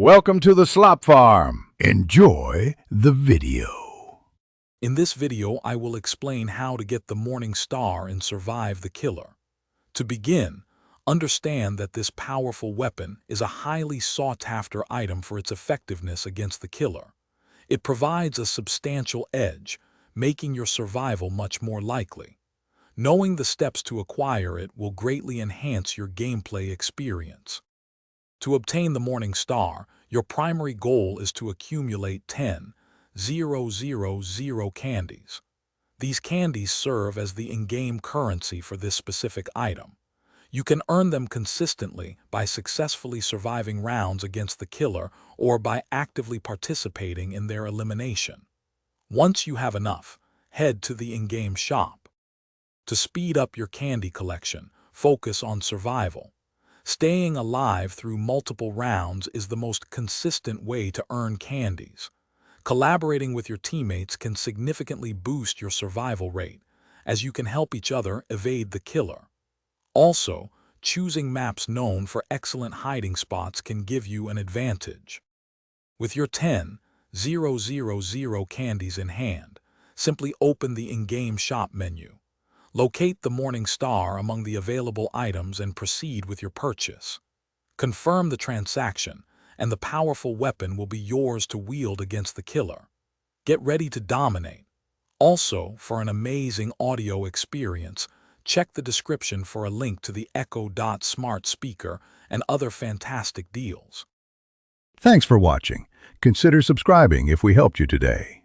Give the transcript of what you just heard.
Welcome to the Slop Farm. Enjoy the video. In this video, I will explain how to get the Morning Star and survive the killer. To begin, understand that this powerful weapon is a highly sought-after item for its effectiveness against the killer. It provides a substantial edge, making your survival much more likely. Knowing the steps to acquire it will greatly enhance your gameplay experience. To obtain the Morning Star, your primary goal is to accumulate 10,000 candies. These candies serve as the in-game currency for this specific item. You can earn them consistently by successfully surviving rounds against the killer or by actively participating in their elimination. Once you have enough, head to the in-game shop. To speed up your candy collection, focus on survival. Staying alive through multiple rounds is the most consistent way to earn candies. Collaborating with your teammates can significantly boost your survival rate, as you can help each other evade the killer. Also, choosing maps known for excellent hiding spots can give you an advantage. With your 10,000 candies in hand, simply open the in-game shop menu. Locate the Morning Star among the available items and proceed with your purchase. Confirm the transaction, and the powerful weapon will be yours to wield against the killer. Get ready to dominate. Also, for an amazing audio experience, check the description for a link to the Echo Dot smart speaker and other fantastic deals. Thanks for watching. Consider subscribing if we helped you today.